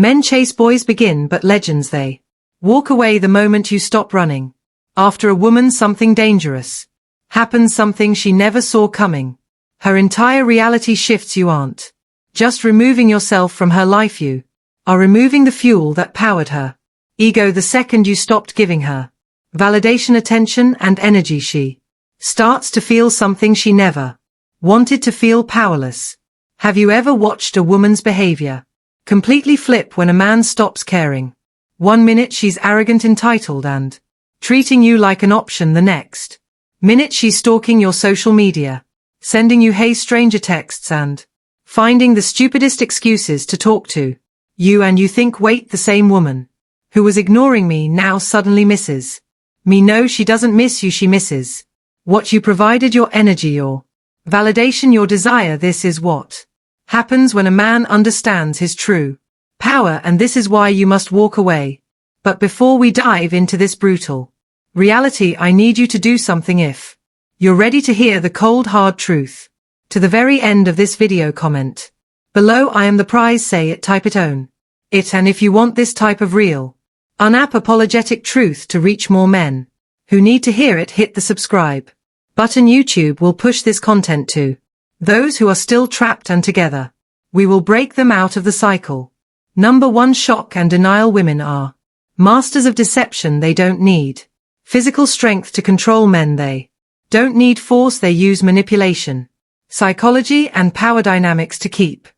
Men chase boys begin but legends they walk away the moment you stop running. After a woman something dangerous happens, something she never saw coming. Her entire reality shifts. You aren't just removing yourself from her life, you are removing the fuel that powered her ego the second you stopped giving her validation, attention, and energy. She starts to feel something she never wanted to feel: powerless. Have you ever watched a woman's behavior completely flip when a man stops caring? 1 minute she's arrogant, entitled, and treating you like an option. The next minute she's stalking your social media, sending you hey stranger texts, and finding the stupidest excuses to talk to you. And you think, wait, the same woman who was ignoring me now suddenly misses me. No, she doesn't miss you, she misses what you provided: your energy, your validation, your desire. This is what happens when a man understands his true power, and this is why you must walk away. But before we dive into this brutal reality, I need you to do something. If you're ready to hear the cold hard truth to the very end of this video, comment below I am the prize, say it, type it, own it. And if you want this type of real, unapologetic truth to reach more men who need to hear it, hit the subscribe button. YouTube will push this content to those who are still trapped, and together we will break them out of the cycle. Number 1, shock and denial. Women are masters of deception. They don't need physical strength to control men. They don't need force. They use manipulation, psychology, and power dynamics to keep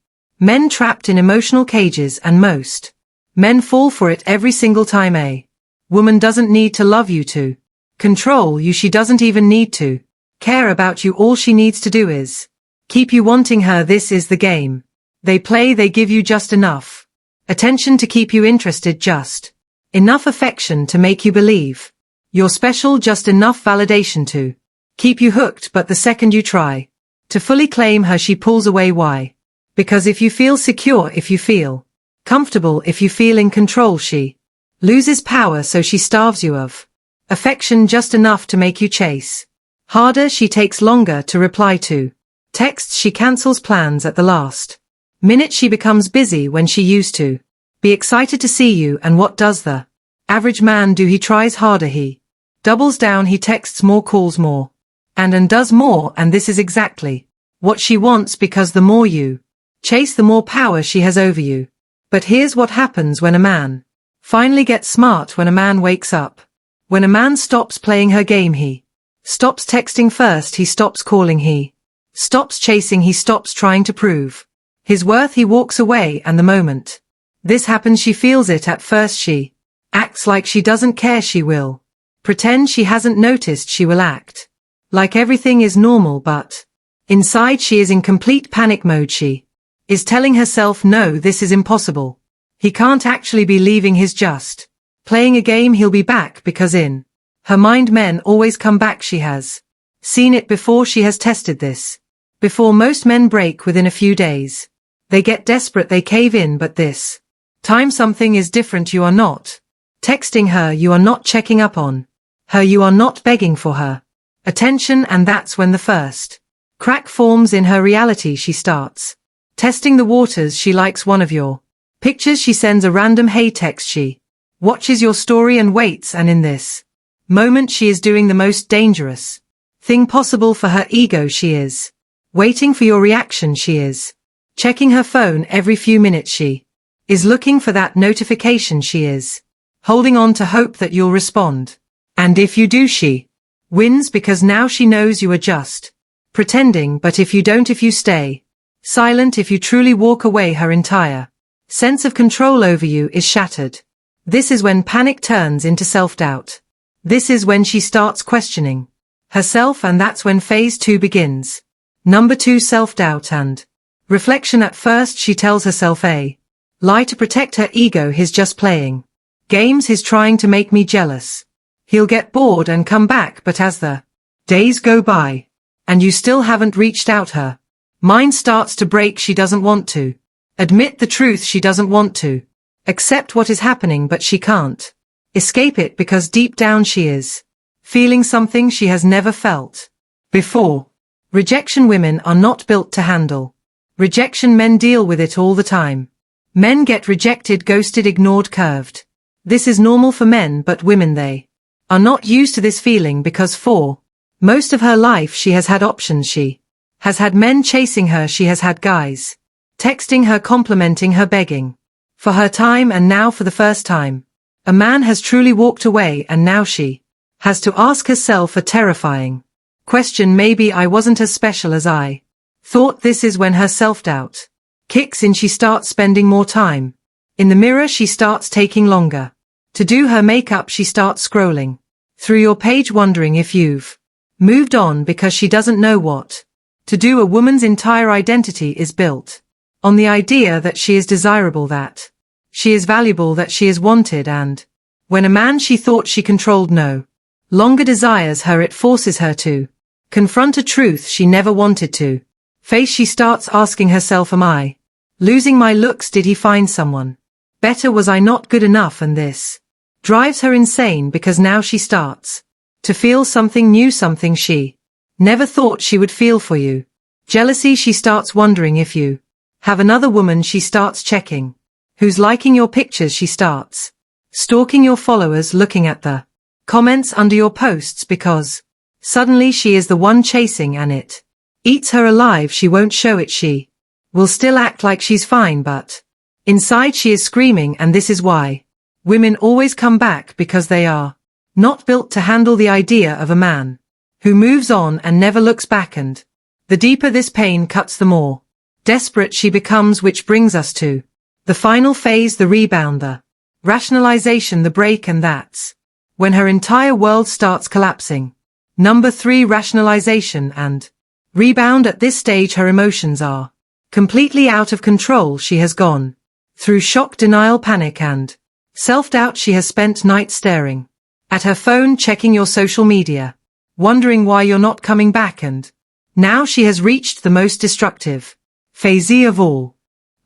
men trapped in emotional cages, and most men fall for it every single time. A woman doesn't need to love you to control you. She doesn't even need to care about you. All she needs to do is keep you wanting her. This is the game they play. They give you just enough attention to keep you interested, just enough affection to make you believe you're special, just enough validation to keep you hooked. But the second you try to fully claim her, she pulls away. Why? Because if you feel secure, if you feel comfortable, if you feel in control, she loses power. So she starves you of affection just enough to make you chase harder. She takes longer to reply to texts. She cancels plans at the last minute. She becomes busy when she used to be excited to see you. And what does the average man do? He tries harder. He doubles down. He texts more, calls more, and does more. And this is exactly what she wants, because the more you chase, the more power she has over you. But here's what happens when a man finally gets smart. When a man wakes up, when a man stops playing her game, he stops texting first, he stops calling, he stops chasing, he stops trying to prove his worth. He walks away, and the moment this happens, she feels it. At first she acts like she doesn't care. She will pretend she hasn't noticed. She will act like everything is normal, but inside she is in complete panic mode. She is telling herself, no, this is impossible. He can't actually be leaving. He's just playing a game. He'll be back, because in her mind men always come back. She has seen it before. She has tested this before. Most men break within a few days. They get desperate, they cave in, but this time something is different. You are not texting her, you are not checking up on her, you are not begging for her attention, and that's when the first crack forms in her reality. She starts testing the waters. She likes one of your pictures. She sends a random hey text. She watches your story and waits, and in this moment she is doing the most dangerous thing possible for her ego. She is waiting for your reaction. She is checking her phone every few minutes. She is looking for that notification. She is holding on to hope that you'll respond. And if you do, she wins, because now she knows you are just pretending. But if you don't, if you stay silent, if you truly walk away, her entire sense of control over you is shattered. This is when panic turns into self-doubt. This is when she starts questioning herself, and that's when phase 2 begins. Number 2, self-doubt and reflection. At first she tells herself a lie to protect her ego. He's just playing games. He's trying to make me jealous. He'll get bored and come back. But as the days go by and you still haven't reached out, her mind starts to break. She doesn't want to admit the truth. She doesn't want to accept what is happening, but she can't escape it, because deep down she is feeling something she has never felt before. Rejection. Women are not built to handle rejection. Men deal with it all the time. Men get rejected, ghosted, ignored, curved. This is normal for men, but women, they are not used to this feeling because for most of her life she has had options. She has had men chasing her, she has had guys texting her, complimenting her, begging for her time, and now for the first time, a man has truly walked away, and now she has to ask herself a terrifying question: maybe I wasn't as special as I thought. This is when her self-doubt kicks in. She starts spending more time in the mirror, she starts taking longer to do her makeup, she starts scrolling through your page wondering if you've moved on because she doesn't know what to do. A woman's entire identity is built on the idea that she is desirable, that she is valuable, that she is wanted, and when a man she thought she controlled no longer desires her, it forces her to confront a truth she never wanted to face. She starts asking herself, am I losing my looks? Did he find someone better? Was I not good enough? And this drives her insane because now she starts to feel something new, something she never thought she would feel for you. Jealousy. She starts wondering if you have another woman. She starts checking who's liking your pictures. She starts stalking your followers, looking at the comments under your posts because suddenly she is the one chasing, and it eats her alive. She won't show it. She will still act like she's fine, but inside she is screaming, and this is why women always come back, because they are not built to handle the idea of a man who moves on and never looks back, and the deeper this pain cuts, the more desperate she becomes, which brings us to the final phase, the rebound, the rationalization, the break, and that's when her entire world starts collapsing. Number 3, rationalization and rebound. At this stage her emotions are completely out of control. She has gone through shock, denial, panic, and self-doubt. She has spent nights staring at her phone, checking your social media, wondering why you're not coming back, and now she has reached the most destructive phase of all,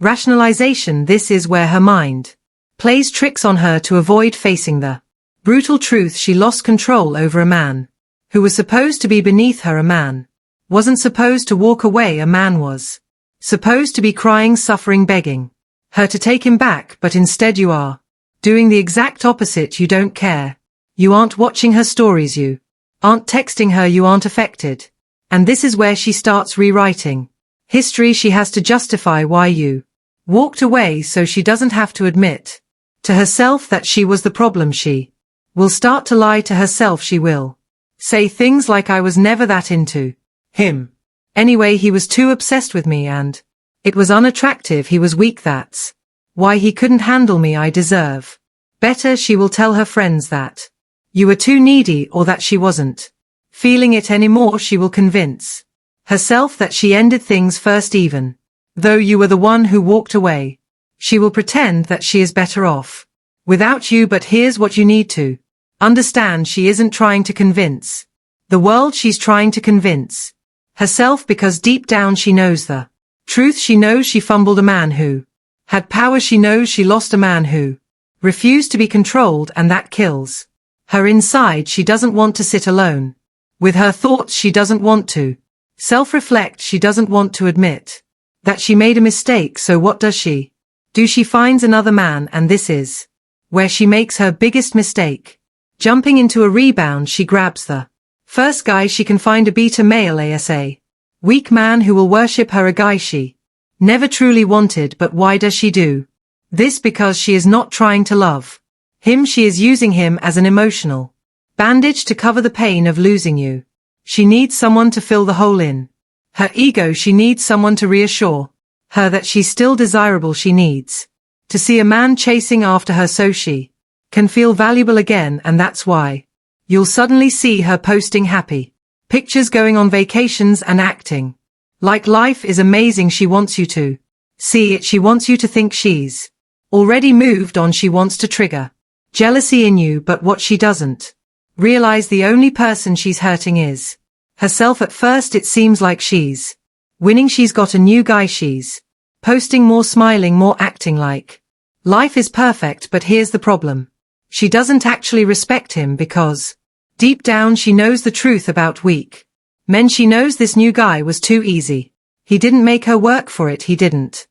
rationalization. This is where her mind plays tricks on her to avoid facing the brutal truth. She lost control over a man who was supposed to be beneath her. A man wasn't supposed to walk away. A man was supposed to be crying, suffering, begging her to take him back, but instead you are doing the exact opposite. You don't care. You aren't watching her stories. You aren't texting her. You aren't affected. And this is where she starts rewriting history. She has to justify why you walked away so she doesn't have to admit to herself that she was the problem. She will start to lie to herself. She will say things like, I was never that into him. Anyway, he was too obsessed with me, and it was unattractive. He was weak. That's why he couldn't handle me. I deserve better. She will tell her friends that you were too needy, or that she wasn't feeling it anymore. She will convince herself that she ended things first, even though you were the one who walked away. She will pretend that she is better off without you, but here's what you need to understand. She isn't trying to convince the world. She's trying to convince herself, because deep down she knows the truth. She knows she fumbled a man who had power. She knows she lost a man who refused to be controlled, and that kills her inside. She doesn't want to sit alone with her thoughts. She doesn't want to self-reflect. She doesn't want to admit that she made a mistake. So what does she do? She finds another man, and this is where she makes her biggest mistake. Jumping into a rebound, she grabs the first guy she can find, a beta male, a weak man who will worship her, a guy she never truly wanted. But why does she do this? Because she is not trying to love him. She is using him as an emotional bandage to cover the pain of losing you. She needs someone to fill the hole in her ego. She needs someone to reassure her that she's still desirable. She needs to see a man chasing after her so she can feel valuable again, and that's why you'll suddenly see her posting happy pictures, going on vacations, and acting like life is amazing. She wants you to see it. She wants you to think she's already moved on. She wants to trigger jealousy in you, but what she doesn't realize, the only person she's hurting is herself. At first it seems like she's winning. She's got a new guy. She's posting more, smiling more, acting like life is perfect. But here's the problem. She doesn't actually respect him, because deep down she knows the truth about weak men. She knows this new guy was too easy. He didn't make her work for it. He didn't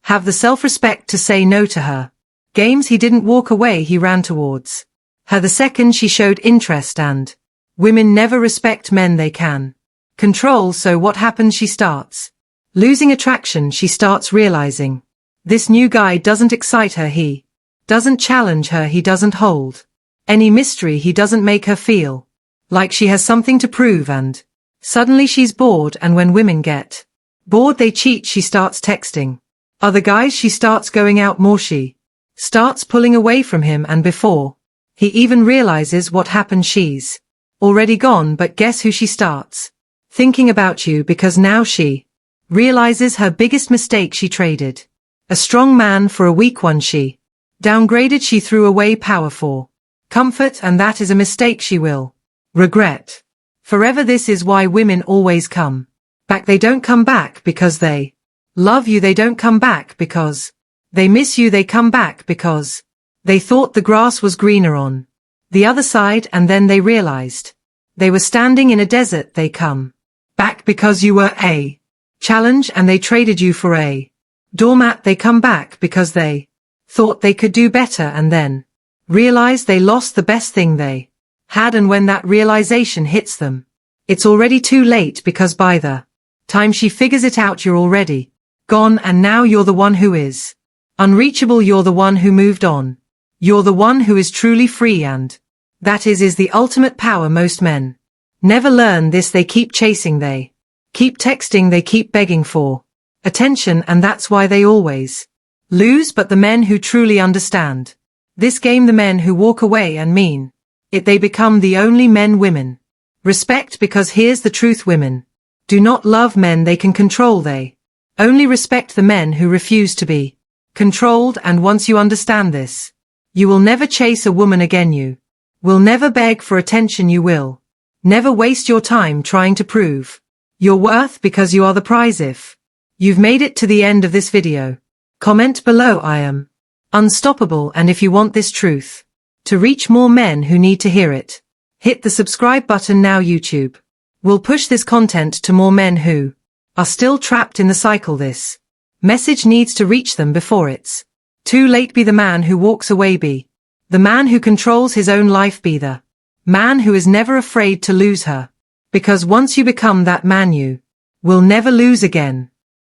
have the self-respect to say no to her. Games he didn't walk away, he ran towards her the second she showed interest, and women never respect men they can control, so what happens? She starts losing attraction. She starts realizing this new guy doesn't excite her, he doesn't challenge her, he doesn't hold any mystery, he doesn't make her feel like she has something to prove, and suddenly she's bored, and when women get bored they cheat. She starts texting other guys, she starts going out more, she starts pulling away from him, and before he even realizes what happened, she's already gone. But guess who she starts thinking about? You, because now she realizes her biggest mistake. She traded a strong man for a weak one. She downgraded, she threw away power for comfort, and that is a mistake she will regret forever. This is why women always come back. They don't come back because they love you, they don't come back because they miss you, they come back because they thought the grass was greener on the other side, and then they realized they were standing in a desert. They come back because you were a challenge and they traded you for a doormat. They come back because they thought they could do better and then realized they lost the best thing they had, and when that realization hits them, it's already too late, because by the time she figures it out, you're already gone, and now you're the one who is unreachable, you're the one who moved on, you're the one who is truly free, and that is the ultimate power. Most men never learn this. They keep chasing, they keep texting, they keep begging for attention, and that's why they always lose. But the men who truly understand this game, the men who walk away and mean it, they become the only men women respect, because here's the truth: women do not love men they can control, they only respect the men who refuse to be controlled. And once you understand this, you will never chase a woman again, you will never beg for attention, you will never waste your time trying to prove your worth, because you are the prize. If you've made it to the end of this video, comment below "I am unstoppable," and if you want this truth to reach more men who need to hear it, hit the subscribe button now. YouTube will push this content to more men who are still trapped in the cycle. This message needs to reach them before it's too late. Be the man who walks away, be the man who controls his own life, be the man who is never afraid to lose her, because once you become that man, you will never lose again.